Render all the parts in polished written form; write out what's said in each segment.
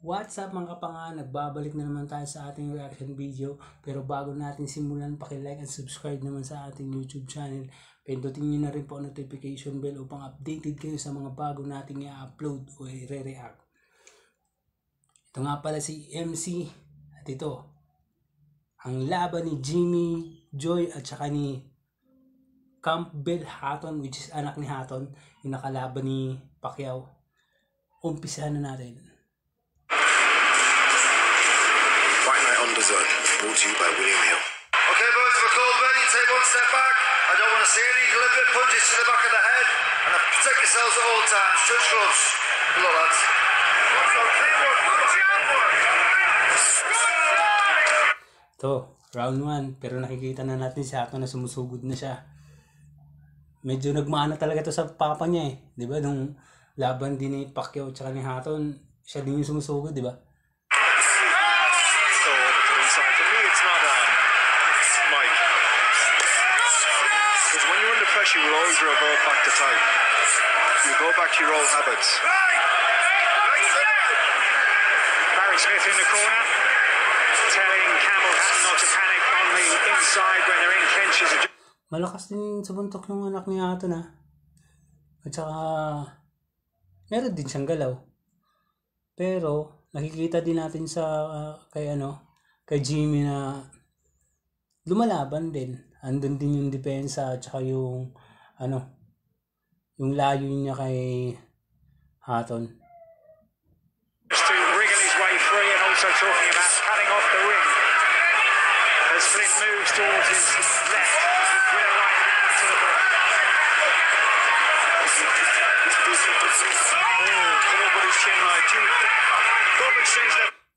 What's up mga kapanga, nagbabalik na naman tayo sa ating reaction video. Pero bago natin simulan, like and subscribe naman sa ating YouTube channel. Pindutin nyo na rin po ang notification bell upang updated kayo sa mga bago nating i-upload o i-react. Ito nga pala si MC at ito ang laban ni Jimmy Joy at saka ni Campbell Hatton, which is anak ni Hatton, yung nakalaban ni Pacquiao. Umpisahan na natin. Zone, brought to you by William Hill. Okay, boys, we're called ready. Take one step back. I don't want to see any deliberate punches to the back of the head. And protect yourselves at all times. Touch gloves. Good luck, lads. Ito, round 1. Pero nakikita na natin si Hatton na sumusugod na siya. Medyo nagmana talaga ito sa papa niya eh. Diba? Nung laban din ni Pacquiao at ni Hatton, siya din yung sumusugod, diba? You will always revert back to type. You go back to your old habits. Barry Smith in the corner, telling Campbell Hatton not to panic on the inside when they're in clinches. Malakas din subuntok ng anak ni Hatton ha. At saka meron din siyang galaw. Pero nakikita din natin sa kay Jimmy na lumalaban din. Andun din yung depensa at saka yung yung layo niya kay Hatton. To wriggle his way free and also talking about cutting off the ring. As Flint moves towards his left with a right hand to the body.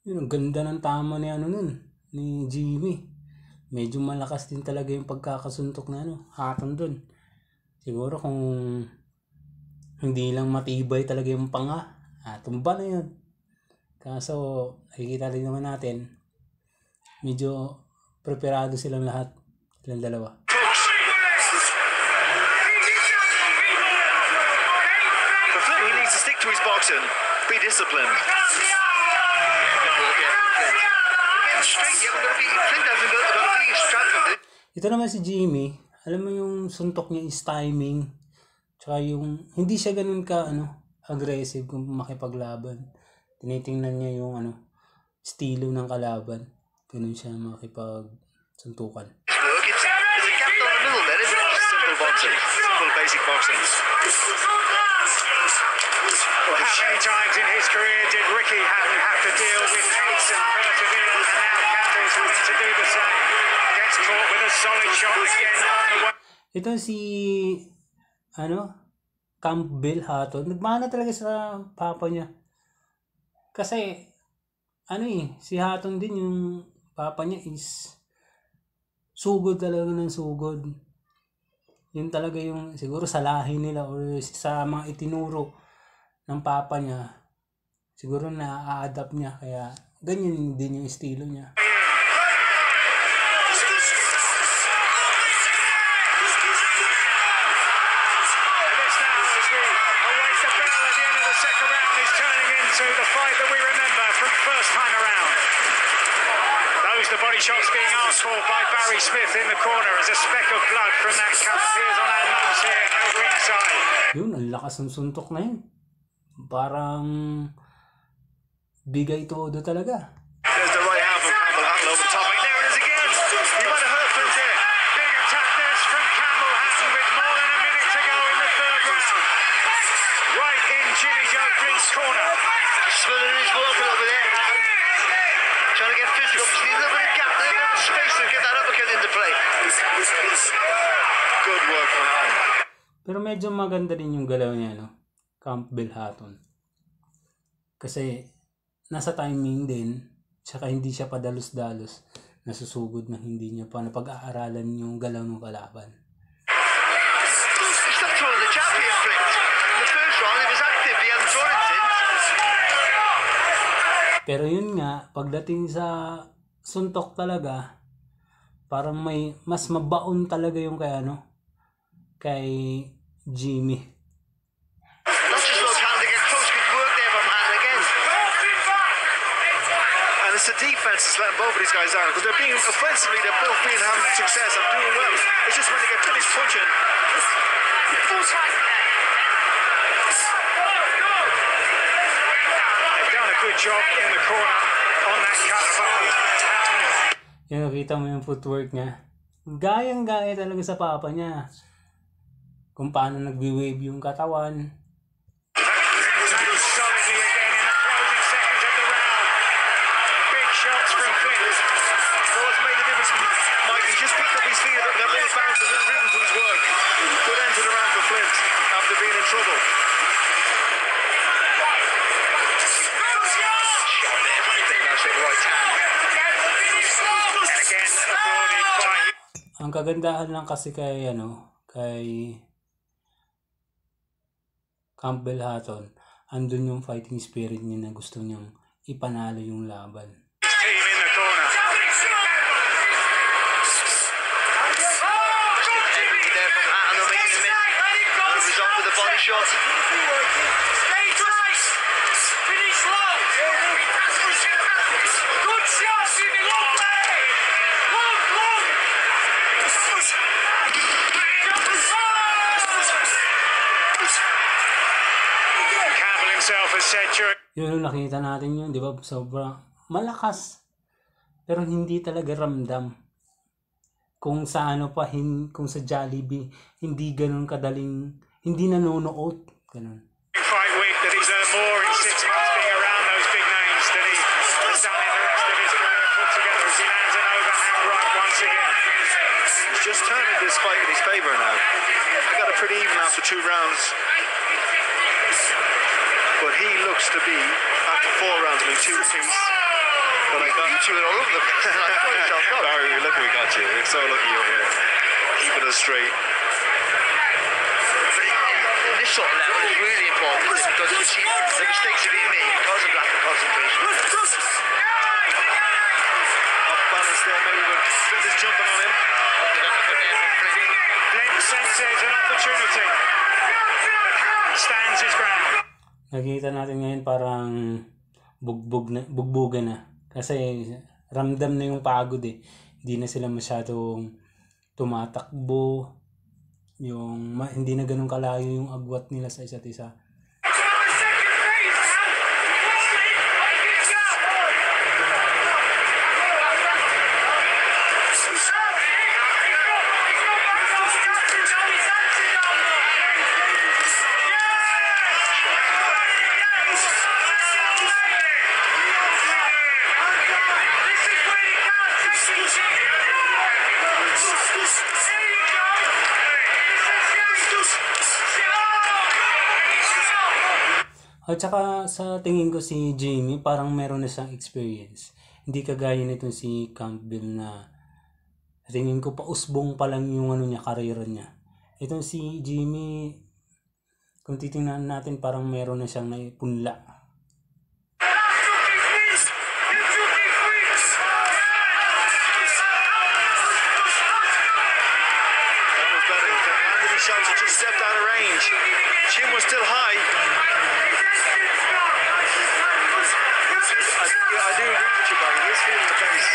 Yun, ang ganda ng tama ni ni Jimmy. Medyo malakas din talaga yung pagkakasuntok na Hatton dun. Siguro kung hindi lang matibay talaga yung panga, tumba na yun. Kaso nakikita rin naman natin, medyo preparado silang lahat, silang dalawa. He needs to stick to his boxing, be disciplined. Ito naman si Jimmy, alam mo yung suntok niya is timing. Tsaka yung hindi siya ganun ka aggressive kung makipaglaban. Tinitingnan niya yung estilo ng kalaban. Ganun siya makipagsuntukan. There's a gap on the middle there, isn't it? Simple boxing. Simple basic boxing. Well, how many times in his career did Ricky Hatton have to deal with cuts and perseverance? Now Campbell's having to do the same. Gets caught with a solid shot again on the way. Ito si Campbell Hatton. Nagmana talaga sa papa niya. Kasi si Hatton din yung papa niya is sugod talaga ng sugod. Yun talaga yung siguro sa lahi nila o sa mga itinuro ng papa niya. Siguro na-adapt niya kaya ganyan din yung estilo niya. To the fight that we remember from first time around. Those the body shots being asked for by Barry Smith in the corner as a speck of blood from that cut appears on our nose here over inside. Yun, ang lakas ng suntok na yun. Parang bigay todo talaga. There's the right hand from Campbell Hatton over the top. There it is again. He might have hurt Flint there. Big attack this from Campbell Hatton with more than a minute to go in the third round. Right in Jimmy Joe Flint's corner. Spilling his work a little bit there. Trying to get physical. Just need a little bit of gap, a little bit of space to get that uppercut into play. Good work from Hatton. Pero medyo maganda din yung galaw niya, Campbell Hatton. Kasi nasa timing din, tsaka hindi siya padalos-dalos, nasusugod na hindi niya pa napag-aaralan yung galaw ng kalaban. He's not throwing the jab here, Flint. In the first round, he was active. He hadn't thrown it since. Pero yun nga, pagdating sa suntok talaga, parang may mas mabaon talaga yung kay Jimmy. it's the defense that's letting both of these guys down because they're being offensively, they're both being having success and doing well. It's just when they get finished punching. They've done a good job in the corner on that counterpunch. Yung nakita mo yung footwork niya. Gayang-gaya talaga sa papa niya. Kung paano nagwi-wave yung katawan. Solidly again in the closing seconds of the round. Big shots from Flint. So what's made the difference, Mike? He just picked up his feet and got a little bounce, a little rhythm to his work. Good end to the round for Flint after being in trouble. Shot there, I think that's it, right hand. And again, applauded by Ang kagandahan lang kasi kay Campbell Hatton, andun yung fighting spirit niya na gusto niyang ipanalo yung laban. his team in the corner. Technique there from Hatton, they'll make it a minute. No result with the body shot. Stay tight. Finish low. Good shot, Jimmy. Long way. Long. Campbell himself has said during Yun yung nakita natin yun, di ba? Sobrang malakas. Pero hindi talaga ramdam. Kung sa kung sa Jollibee, hindi ganun kadaling, hindi nanonood. Ganun. fight week that he's earned more in 6 months being around those big names than he has done in the rest of his career put together as he lands an overhand right once again. He's just turning this fight in his favour now. They got it pretty even after 2 rounds. But he looks to be, after 4 rounds, I mean 2 apiece. But I got you 2 all over the place. Barry, we're lucky we got you. We're so lucky you're here. Keeping us straight. This sort of level is really important because the mistakes are being made because of lack of concentration. Off balance there, maybe with Flint is jumping on him. Flint senses an opportunity. Stands his ground. Nakikita natin ngayon parang bugbugan na. Kasi ramdam na yung pagod eh. Hindi na sila masyadong tumatakbo. Hindi na ganun kalayo yung agwat nila sa isa't isa. At saka sa tingin ko si Jamie parang meron na siyang experience. Hindi kagaya nito si Campbell na tingin ko pa usbong pa lang yung karera niya. Itong si Jamie, kung titingnan natin parang meron na siyang naipunla. Shots had just stepped out of range. Chin was still high. I do agree with you, Barry. He is feeling the pace.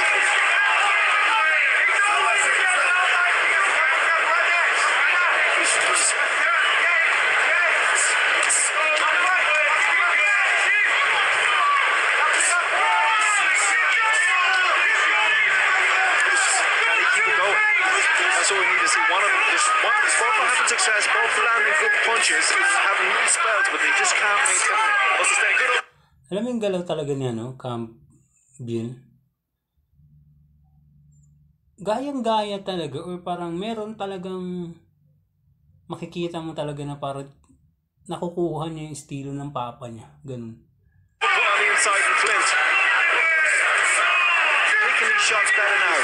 Can he keep it going? That's what we need to see. One of them both are having success, both landing good punches, having spells, but they just can't maintain it. Also stay good up. Alam mo yung galaw talaga niya, Campbell? Gayang-gaya talaga or parang meron talagang makikita mo talaga na parang nakukuha niya yung estilo ng papa niya. Ganun. Put on the inside from Flint. Taking these shots better now.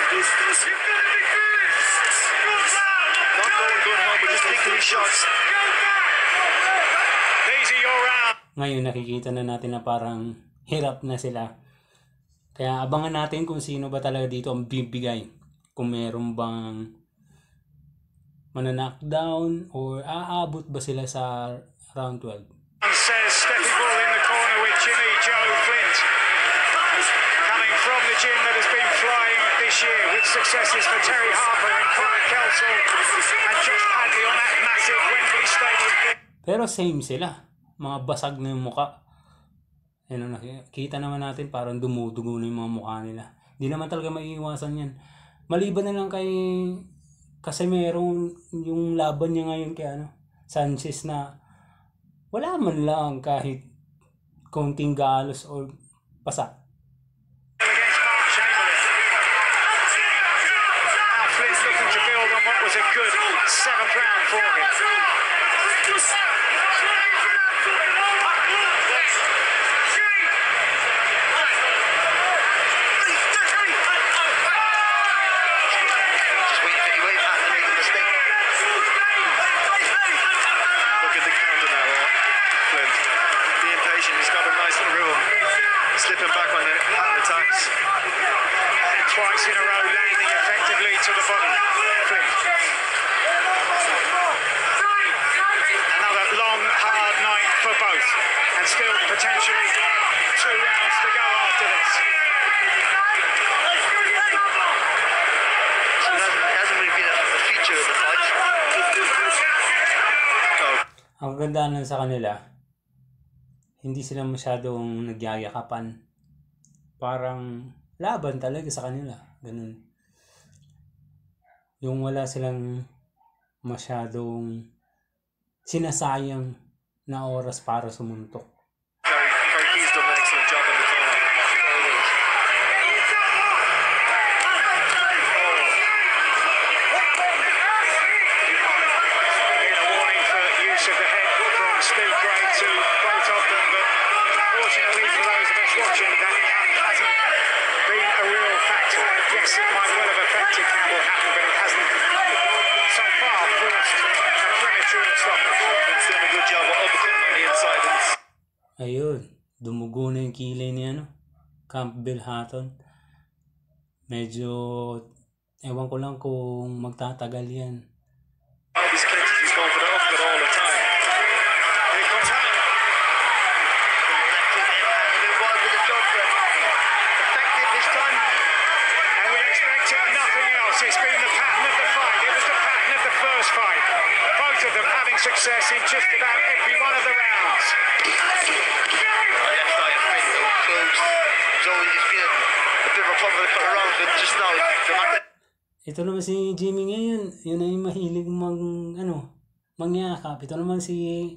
Not going good home, but just taking these shots. These are your round. Ngayon nakikita na natin na parang hirap na sila. Kaya abangan natin kung sino ba talaga dito ang bibigay. Kung meron bang mananakdown or aabot ba sila sa round 12. Says stepping ball in the corner with Jimmy Joe Flint. Coming from the gym that has been flying this year with successes for Terry Harper and Connor Kelsall and Josh Padley on that massive Wembley Stadium. Pero same sila. Mga basag na yung muka. Ano, nakita naman natin parang dumudugo na yung mga mukha nila. Hindi naman talaga maiiwasan yan. Maliban na lang kay Casemiro yung laban niya ngayon kay Sanchez na wala man lang kahit konting galos o pasa. Against Mark Chamberlain. Now Flint's looking to build on what was a good 7th round for him. Slipping back on the attacks. And twice in a row landing effectively to the body. Flint. Another long, hard night for both. And still potentially 2 rounds to go after this. So it hasn't really been a feature of the fight. Ang ganda nun sa kanila, hindi sila masyadong nagyayakapan. Parang laban talaga sa kanila. Ganun. Yung wala silang masyadong sinasayang na oras para sumuntok. He's done an excellent job in the corner. A warning for use of the head from Steve Gray to both of them, but fortunately for those of us watching, that hasn't been a real factor. Yes, it might well have affected Campbell Hatton, but it hasn't so far forced a premature stop. He's done a good job of uppercutting on the inside. Ayun, dumugo na yung kilay ni Campbell Hatton. Medyo, ewan ko lang kung magtatagal yan. These clinches, he's going for the uppercut all the time. Here comes Hatton. Effective this time. And we expected nothing else. It's been the pattern of the fight. It was the pattern of the first fight. Both of them having success in just about every one of the rounds. Left eye of Flint, though, closed. It's always been a bit of a problem for the round, but just now, the fact that Ito naman si Jimmy ngayon, yun ay mahilig mangyakap. Ito naman si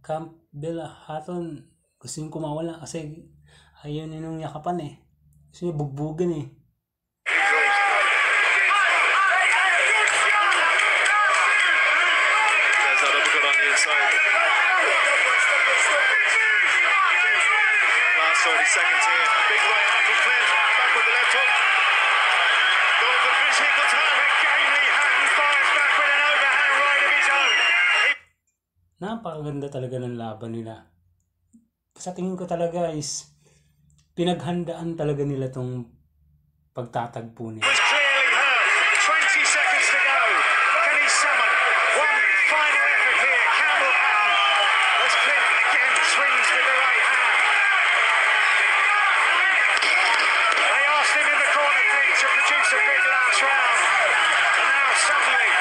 Campbell Hatton, gusto yung kumawala kasi ayaw nung yakapan eh. Gusto niya bugbugan eh. There's that uppercut on the inside. Last 30 seconds here. Big right hand from Flint. Back with the left hook. Going for the finish. Here comes Hatton. Gamely Hatton fires back with an overhand right of his own. Napakaganda talaga ng laban nila. Sa tingin ko talaga is pinaghandaan talaga nila tong pagtatagpo nila. Was clearly hurt. 20 seconds to go. Can he summon one final effort here? Campbell Hatton as Flint again swings with the right hand. They asked him in the corner, Flint, to produce a big last round. And now suddenly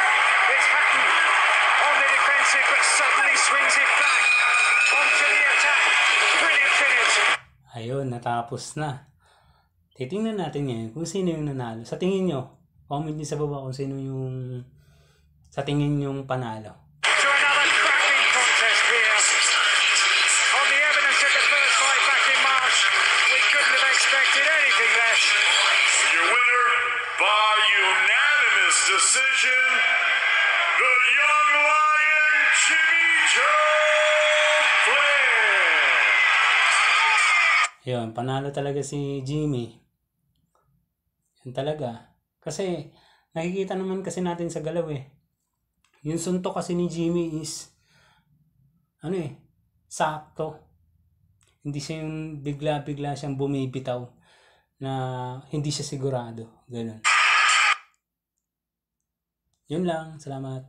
it's Hatton on the defensive, but suddenly swings it back onto the attack. Brilliant finish. Ayun, natapos na. Titingnan natin ngayon kung sino yung nanalo. Sa tingin nyo, comment nyo sa baba kung sino yung sa tingin yung panalo. To another cracking contest here. On the evidence of the first fight back in March, we couldn't have expected anything less. Your winner by unanimous decision, the Young Lion, Jimmy Joe Flynn. Ayun, panalo talaga si Jimmy. Yan talaga. Kasi, nakikita naman kasi natin sa galaw eh. Yung suntok kasi ni Jimmy is, sakto. Hindi siya yung bigla-bigla siyang bumibitaw na hindi siya sigurado. Ganun. Yun lang. Salamat.